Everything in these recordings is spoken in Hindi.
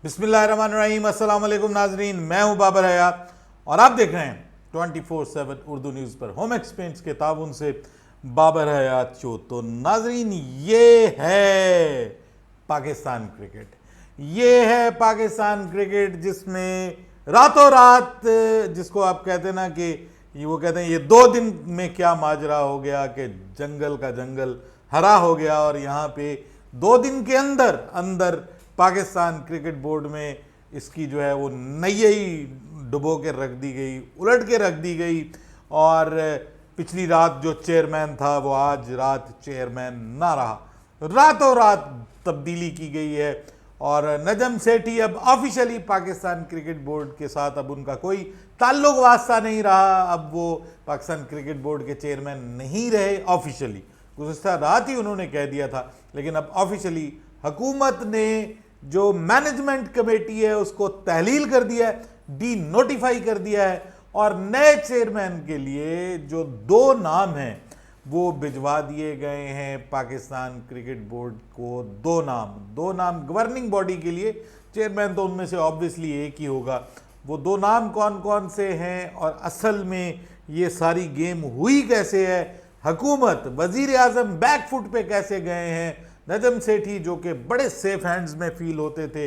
बिस्मिल्लाहिर्रहमानिर्रहीम, अस्सलाम वालेकुम नाजरीन। मैं हूं बाबर हयात और आप देख रहे हैं 24/7 उर्दू न्यूज़ पर होम एक्सपेंस के ताउन से बाबर हयात शो। तो नाजरीन, ये है पाकिस्तान क्रिकेट, ये है पाकिस्तान क्रिकेट जिसमें रातों रात, जिसको आप कहते हैं ना कि वो कहते हैं ये 2 दिन में क्या माजरा हो गया कि जंगल का जंगल हरा हो गया और यहाँ पे 2 दिन के अंदर अंदर पाकिस्तान क्रिकेट बोर्ड में इसकी जो है वो नैया ही डुबो के रख दी गई, उलट के रख दी गई। और पिछली रात जो चेयरमैन था वो आज रात चेयरमैन ना रहा, रातों रात तब्दीली की गई है और नजम सेठी अब ऑफिशियली पाकिस्तान क्रिकेट बोर्ड के साथ अब उनका कोई ताल्लुक वास्ता नहीं रहा। अब वो पाकिस्तान क्रिकेट बोर्ड के चेयरमैन नहीं रहे ऑफिशियली। गुज़िश्ता रात ही उन्होंने कह दिया था, लेकिन अब ऑफिशियली हुकूमत ने जो मैनेजमेंट कमेटी है उसको तहलील कर दिया है, डी नोटिफाई कर दिया है और नए चेयरमैन के लिए जो 2 नाम हैं वो भिजवा दिए गए हैं पाकिस्तान क्रिकेट बोर्ड को। 2 नाम गवर्निंग बॉडी के लिए, चेयरमैन तो उनमें से ऑब्वियसली एक ही होगा। वो 2 नाम कौन कौन से हैं और असल में ये सारी गेम हुई कैसे है, हुकूमत वजीर आजम बैकफुट पे कैसे गए हैं, नजम सेठी जो कि बड़े सेफ हैंड्स में फील होते थे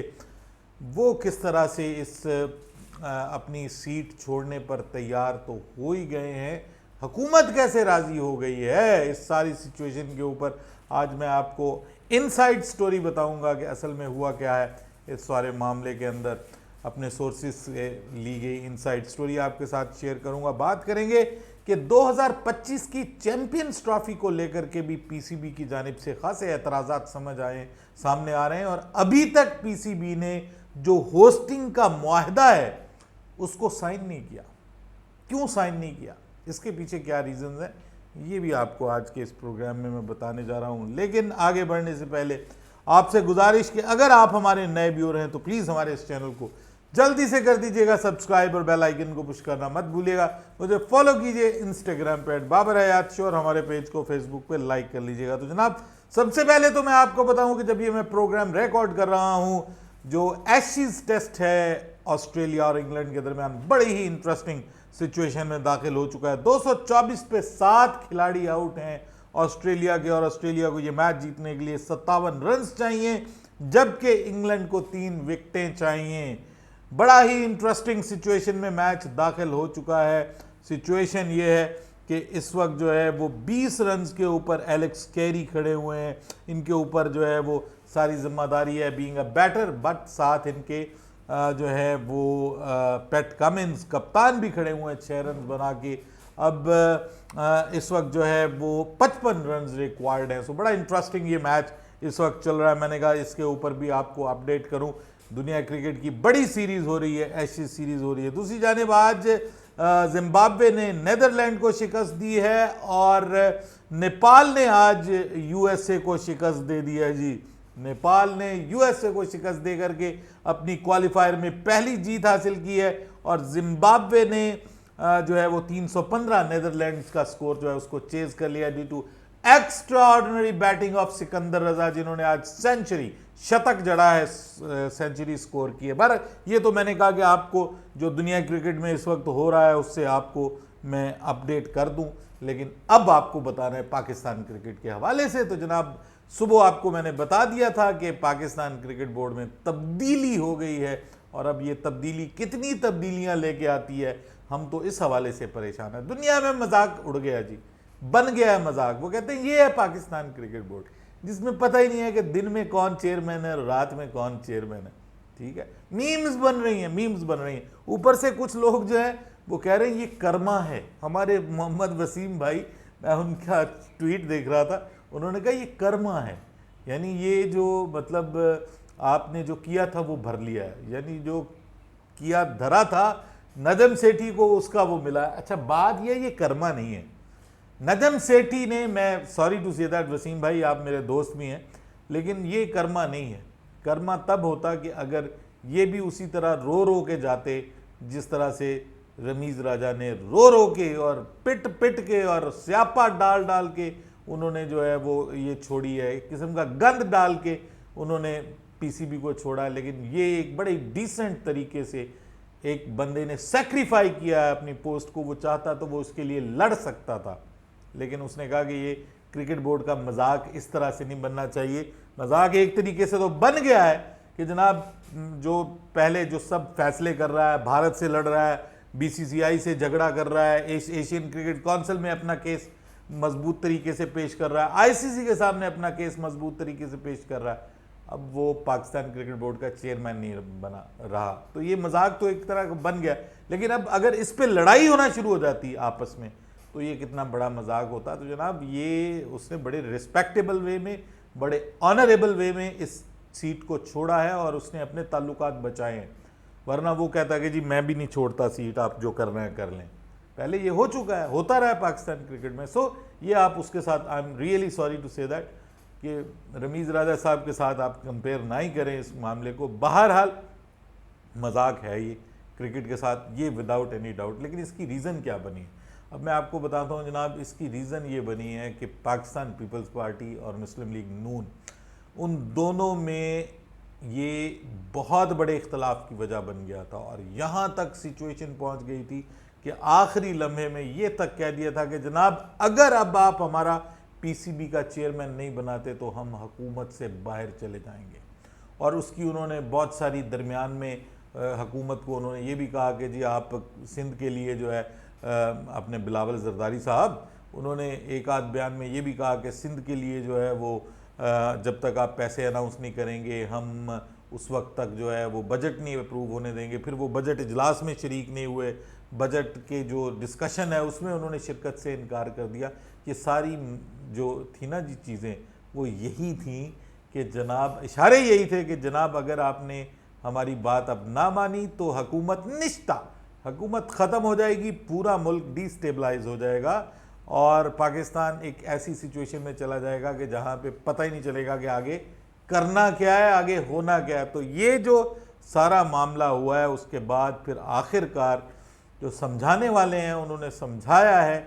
वो किस तरह से इस अपनी सीट छोड़ने पर तैयार तो हो ही गए हैं, हुकूमत कैसे राज़ी हो गई है, इस सारी सिचुएशन के ऊपर आज मैं आपको इनसाइड स्टोरी बताऊंगा कि असल में हुआ क्या है इस सारे मामले के अंदर। अपने सोर्सेज से ली गई इनसाइड स्टोरी आपके साथ शेयर करूंगा। बात करेंगे कि 2025 की चैंपियंस ट्रॉफी को लेकर के भी पीसीबी की जानिब से खासे एतराज़ात सामने आ रहे हैं और अभी तक पीसीबी ने जो होस्टिंग का मुआहदा है उसको साइन नहीं किया। क्यों साइन नहीं किया, इसके पीछे क्या रीजंस हैं, ये भी आपको आज के इस प्रोग्राम में मैं बताने जा रहा हूं। लेकिन आगे बढ़ने से पहले आपसे गुजारिश कि अगर आप हमारे नए व्यूअर हैं तो प्लीज़ हमारे इस चैनल को जल्दी से कर दीजिएगा सब्सक्राइब और बेल आइकन को पुश करना मत भूलिएगा। मुझे फॉलो कीजिए इंस्टाग्राम पे @बाबर हयात शो और हमारे पेज को फेसबुक पे लाइक कर लीजिएगा। तो जनाब, सबसे पहले तो मैं आपको बताऊं कि जब ये मैं प्रोग्राम रिकॉर्ड कर रहा हूं, जो एशेज टेस्ट है ऑस्ट्रेलिया और इंग्लैंड के दरमियान बड़ी ही इंटरेस्टिंग सिचुएशन में दाखिल हो चुका है। 224 पे 7 खिलाड़ी आउट हैं ऑस्ट्रेलिया के और ऑस्ट्रेलिया को ये मैच जीतने के लिए 57 रन चाहिए, जबकि इंग्लैंड को 3 विकेटें चाहिए। बड़ा ही इंटरेस्टिंग सिचुएशन में मैच दाखिल हो चुका है। सिचुएशन ये है कि इस वक्त जो है वो 20 रन के ऊपर एलेक्स कैरी खड़े हुए हैं। इनके ऊपर जो है वो सारी जिम्मेदारी है बीइंग अ बैटर, बट साथ इनके जो है वो पैट कमिंस कप्तान भी खड़े हुए हैं 6 रन बना के। अब इस वक्त जो है वो 55 रन रिक्वायर्ड हैं। सो बड़ा इंटरेस्टिंग ये मैच इस वक्त चल रहा है। मैंने कहा इसके ऊपर भी आपको अपडेट करूं। दुनिया क्रिकेट की बड़ी सीरीज हो रही है, एशेज सीरीज हो रही है। दूसरी जानिब आज जिम्बाब्वे ने नेदरलैंड को शिकस्त दी है और नेपाल ने आज यूएसए को शिकस्त दे दी है। जी, नेपाल ने यूएसए को शिकस्त दे करके अपनी क्वालिफायर में पहली जीत हासिल की है और जिम्बाब्वे ने जो है वो 315 नेदरलैंड्स का स्कोर जो है उसको चेज कर लिया due to extraordinary batting of Sikandar Raza, जिन्होंने आज शतक जड़ा है, सेंचुरी स्कोर की है। पर ये तो मैंने कहा कि आपको जो दुनिया क्रिकेट में इस वक्त हो रहा है उससे आपको मैं अपडेट कर दूं, लेकिन अब आपको बताना है पाकिस्तान क्रिकेट के हवाले से। तो जनाब, सुबह आपको मैंने बता दिया था कि पाकिस्तान क्रिकेट बोर्ड में तब्दीली हो गई है और अब ये तब्दीली कितनी तब्दीलियां लेके आती है, हम तो इस हवाले से परेशान है। दुनिया में मजाक उड़ गया जी, बन गया है मजाक। वो कहते हैं ये है पाकिस्तान क्रिकेट बोर्ड, जिसमें पता ही नहीं है कि दिन में कौन चेयरमैन है और रात में कौन चेयरमैन है। ठीक है, मीम्स बन रही हैं, मीम्स बन रही हैं। ऊपर से कुछ लोग जो है वो कह रहे हैं ये कर्मा है। हमारे मोहम्मद वसीम भाई, मैं उनका ट्वीट देख रहा था, उन्होंने कहा ये कर्मा है, यानी ये जो मतलब आपने जो किया था वो भर लिया है, यानी जो किया धरा था नजम सेठी को उसका वो मिला। अच्छा, बात ये कर्मा नहीं है। नजम सेठी ने, मैं sorry to say that Wasim भाई, आप मेरे दोस्त भी हैं, लेकिन ये कर्मा नहीं है। कर्मा तब होता कि अगर ये भी उसी तरह रो रो के जाते जिस तरह से रमीज़ राजा ने रो रो के और पिट पिट के और स्यापा डाल डाल के उन्होंने जो है वो ये छोड़ी है, एक किस्म का गंद डाल के उन्होंने पीसीबी को छोड़ा, लेकिन ये एक बड़े डिसेंट तरीके से एक बंदे ने सेक्रीफाई किया है अपनी पोस्ट को। वो चाहता तो वो उसके लिए लड़ सकता था, लेकिन उसने कहा कि ये क्रिकेट बोर्ड का मजाक इस तरह से नहीं बनना चाहिए। मजाक एक तरीके से तो बन गया है कि जनाब जो पहले जो सब फैसले कर रहा है, भारत से लड़ रहा है, बीसीसीआई से झगड़ा कर रहा है, एशियन क्रिकेट काउंसिल में अपना केस मजबूत तरीके से पेश कर रहा है, आईसीसी के सामने अपना केस मजबूत तरीके से पेश कर रहा है, अब वो पाकिस्तान क्रिकेट बोर्ड का चेयरमैन नहीं बना रहा। तो ये मजाक तो एक तरह का बन गया, लेकिन अब अगर इस पे लड़ाई होना शुरू हो जाती आपस में तो ये कितना बड़ा मजाक होता। तो जनाब ये उसने बड़े रिस्पेक्टेबल वे में, बड़े ऑनरेबल वे में इस सीट को छोड़ा है और उसने अपने ताल्लुकात बचाए हैं, वरना वो कहता है कि जी मैं भी नहीं छोड़ता सीट, आप जो कर रहे हैं कर लें। पहले ये हो चुका है, होता रहा है पाकिस्तान क्रिकेट में। सो ये आप उसके साथ, I am really sorry to say that, कि रमीज़ राजा साहब के साथ आप कंपेयर ना ही करें इस मामले को। बहरहाल मजाक है ये क्रिकेट के साथ, ये विदाउट एनी डाउट। लेकिन इसकी रीज़न क्या बनी? अब मैं आपको बताता हूँ जनाब, इसकी रीज़न ये बनी है कि पाकिस्तान पीपल्स पार्टी और मुस्लिम लीग नून, उन दोनों में ये बहुत बड़े इख्तलाफ की वजह बन गया था। और यहाँ तक सिचुएशन पहुँच गई थी कि आखिरी लम्हे में ये तक कह दिया था कि जनाब अगर अब आप हमारा पीसीबी का चेयरमैन नहीं बनाते तो हम हुकूमत से बाहर चले जाएंगे। और उसकी उन्होंने बहुत सारी दरमियान में हुकूमत को उन्होंने ये भी कहा कि जी आप सिंध के लिए जो है अपने बिलावल जरदारी साहब, उन्होंने एक आध बयान में ये भी कहा कि सिंध के लिए जो है वो जब तक आप पैसे अनाउंस नहीं करेंगे हम उस वक्त तक जो है वो बजट नहीं अप्रूव होने देंगे। फिर वो बजट इजलास में शरीक नहीं हुए, बजट के जो डिस्कशन है उसमें उन्होंने शिरकत से इनकार कर दिया। ये सारी जो थी ना जी चीज़ें, वो यही थी कि जनाब इशारे यही थे कि जनाब अगर आपने हमारी बात अब ना मानी तो हुकूमत निश्ता, हुकूमत ख़त्म हो जाएगी, पूरा मुल्क डिस्टेबलाइज हो जाएगा और पाकिस्तान एक ऐसी सिचुएशन में चला जाएगा कि जहाँ पे पता ही नहीं चलेगा कि आगे करना क्या है, आगे होना क्या है। तो ये जो सारा मामला हुआ है, उसके बाद फिर आखिरकार जो समझाने वाले हैं उन्होंने समझाया है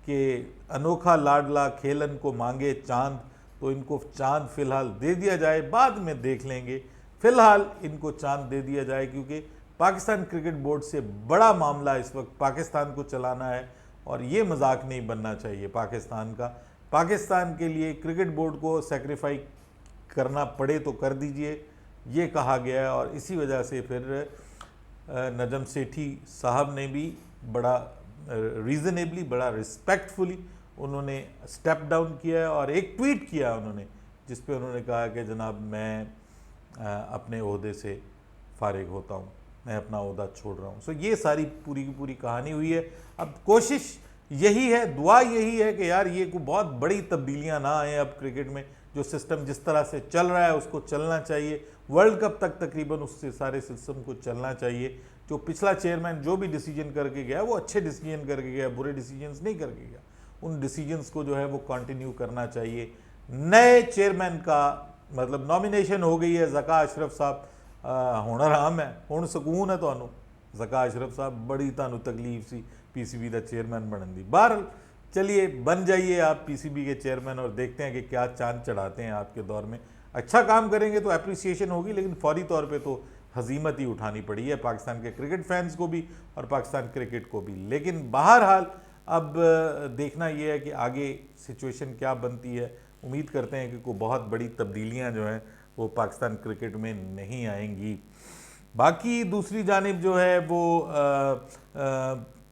कि अनोखा लाडला खेलन को मांगे चांद, तो इनको चांद फिलहाल दे दिया जाए, बाद में देख लेंगे। फिलहाल इनको चांद दे दिया जाए क्योंकि पाकिस्तान क्रिकेट बोर्ड से बड़ा मामला इस वक्त पाकिस्तान को चलाना है और ये मजाक नहीं बनना चाहिए पाकिस्तान का। पाकिस्तान के लिए क्रिकेट बोर्ड को सेक्रीफाई करना पड़े तो कर दीजिए, ये कहा गया है। और इसी वजह से फिर नजम सेठी साहब ने भी बड़ा रीज़नेबली, बड़ा रिस्पेक्टफुली उन्होंने स्टेप डाउन किया है और एक ट्वीट किया उन्होंने जिस पे उन्होंने कहा कि जनाब मैं अपने ओहदे से फारिग होता हूँ, मैं अपना ओहदा छोड़ रहा हूँ। सो ये सारी पूरी की पूरी कहानी हुई है। अब कोशिश यही है, दुआ यही है कि यार ये कोई बहुत बड़ी तब्दीलियाँ ना आए अब क्रिकेट में। जो सिस्टम जिस तरह से चल रहा है उसको चलना चाहिए, वर्ल्ड कप तक तकरीबन उससे सारे सिस्टम को चलना चाहिए। जो पिछला चेयरमैन जो भी डिसीजन करके गया वो अच्छे डिसीजन करके गया, बुरे डिसीजंस नहीं करके गया। उन डिसीजंस को जो है वो कंटिन्यू करना चाहिए। नए चेयरमैन का मतलब नॉमिनेशन हो गई है, ज़का अशरफ साहब हुण आराम है, हुण सकून है तुहानू। ज़का अशरफ साहब बड़ी तुहानू तकलीफ सी पीसीबी का चेयरमैन बनने दी। बहरहाल चलिए बन जाइए आप पीसीबी के चेयरमैन और देखते हैं कि क्या चांद चढ़ाते हैं आपके दौर में। अच्छा काम करेंगे तो अप्रिसिएशन होगी, लेकिन फौरी तौर पे तो हजीमत ही उठानी पड़ी है पाकिस्तान के क्रिकेट फैंस को भी और पाकिस्तान क्रिकेट को भी। लेकिन बहरहाल अब देखना यह है कि आगे सिचुएशन क्या बनती है। उम्मीद करते हैं कि कोई बहुत बड़ी तब्दीलियां जो हैं वो पाकिस्तान क्रिकेट में नहीं आएंगी। बाकी दूसरी जानिब जो है वो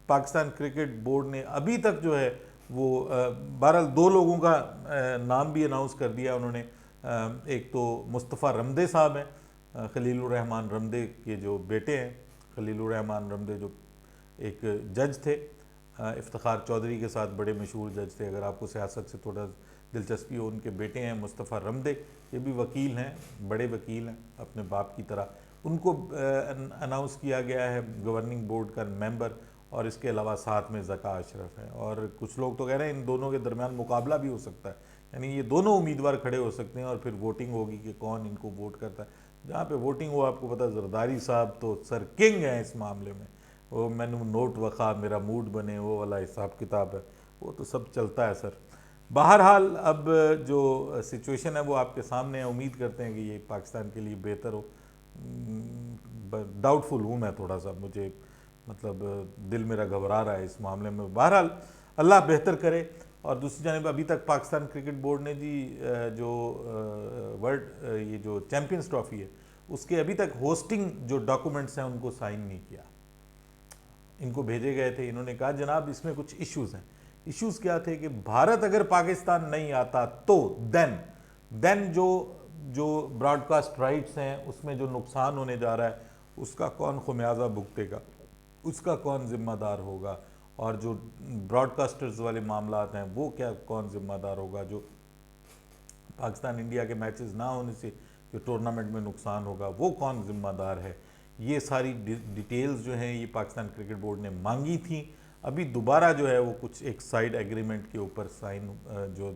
पाकिस्तान क्रिकेट बोर्ड ने अभी तक जो है वो बहरहाल दो लोगों का नाम भी अनाउंस कर दिया उन्होंने। एक तो मुस्तफ़ा रमदे साहब हैं, खलीलुर रहमान रमदे के जो बेटे हैं। खलीलुर रहमान रमदे जो एक जज थे, इफ्तिखार चौधरी के साथ बड़े मशहूर जज थे। अगर आपको सियासत से थोड़ा दिलचस्पी हो, उनके बेटे हैं मुस्तफ़ा रमदे, ये भी वकील हैं, बड़े वकील हैं अपने बाप की तरह। उनको अनाउंस किया गया है गवर्निंग बोर्ड का मेंबर, और इसके अलावा साथ में ज़का अशरफ है। और कुछ लोग तो कह रहे हैं इन दोनों के दरमियान मुकाबला भी हो सकता है, यानी ये दोनों उम्मीदवार खड़े हो सकते हैं और फिर वोटिंग होगी कि कौन इनको वोट करता है। जहाँ पे वोटिंग हो, आपको पता है जरदारी साहब तो सर किंग हैं इस मामले में। वो मैंने नोट वखा मेरा मूड बने वो वाला हिसाब किताब है, वो तो सब चलता है सर। बहरहाल अब जो सिचुएशन है वो आपके सामने है, उम्मीद करते हैं कि ये पाकिस्तान के लिए बेहतर हो। डाउटफुल हूँ मैं थोड़ा सा, मुझे मतलब दिल मेरा घबरा रहा है इस मामले में। बहरहाल अल्लाह बेहतर करे। और दूसरी जानिब अभी तक पाकिस्तान क्रिकेट बोर्ड ने जी जो वर्ल्ड ये जो चैम्पियंस ट्रॉफी है उसके अभी तक होस्टिंग जो डॉक्यूमेंट्स हैं उनको साइन नहीं किया। इनको भेजे गए थे, इन्होंने कहा जनाब इसमें कुछ इश्यूज हैं। इश्यूज क्या थे कि भारत अगर पाकिस्तान नहीं आता तो देन जो जो ब्रॉडकास्ट राइट्स हैं उसमें जो नुकसान होने जा रहा है उसका कौन खुमियाजा भुगतेगा, उसका कौन जिम्मेदार होगा, और जो ब्रॉडकास्टर्स वाले मामलात हैं वो क्या कौन जिम्मेदार होगा, जो पाकिस्तान इंडिया के मैचेस ना होने से जो टूर्नामेंट में नुकसान होगा वो कौन जिम्मेदार है। ये सारी डिटेल्स जो हैं ये पाकिस्तान क्रिकेट बोर्ड ने मांगी थी। अभी दोबारा जो है वो कुछ एक साइड एग्रीमेंट के ऊपर साइन जो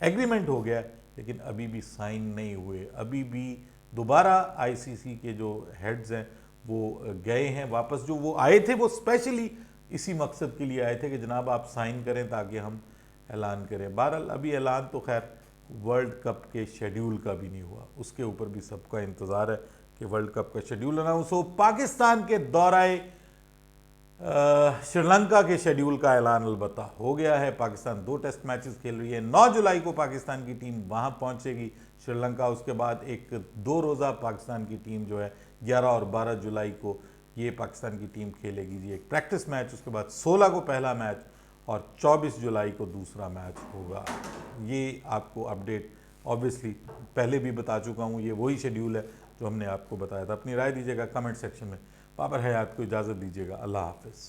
एग्रीमेंट हो गया लेकिन अभी भी साइन नहीं हुए। अभी भी दोबारा आईसीसी के जो हेड्स हैं वो गए हैं वापस। जो वो आए थे वो स्पेशली इसी मकसद के लिए आए थे कि जनाब आप साइन करें ताकि हम ऐलान करें। बहरहाल अभी ऐलान तो खैर वर्ल्ड कप के शेड्यूल का भी नहीं हुआ, उसके ऊपर भी सबका इंतज़ार है कि वर्ल्ड कप का शेड्यूल अनाउंस हो। पाकिस्तान के दौराए श्रीलंका के शेड्यूल का ऐलान अलबत्ता हो गया है। पाकिस्तान 2 टेस्ट मैचेस खेल रही है। 9 जुलाई को पाकिस्तान की टीम वहां पहुंचेगी श्रीलंका। उसके बाद एक 2 रोज़ा पाकिस्तान की टीम जो है 11 और 12 जुलाई को ये पाकिस्तान की टीम खेलेगी जी एक प्रैक्टिस मैच। उसके बाद 16 को पहला मैच और 24 जुलाई को दूसरा मैच होगा। ये आपको अपडेट ऑब्वियसली पहले भी बता चुका हूँ, ये वही शेड्यूल है जो हमने आपको बताया था। अपनी राय दीजिएगा कमेंट सेक्शन में। बाबर हयात को इजाज़त दीजिएगा। अल्लाह हाफिज़।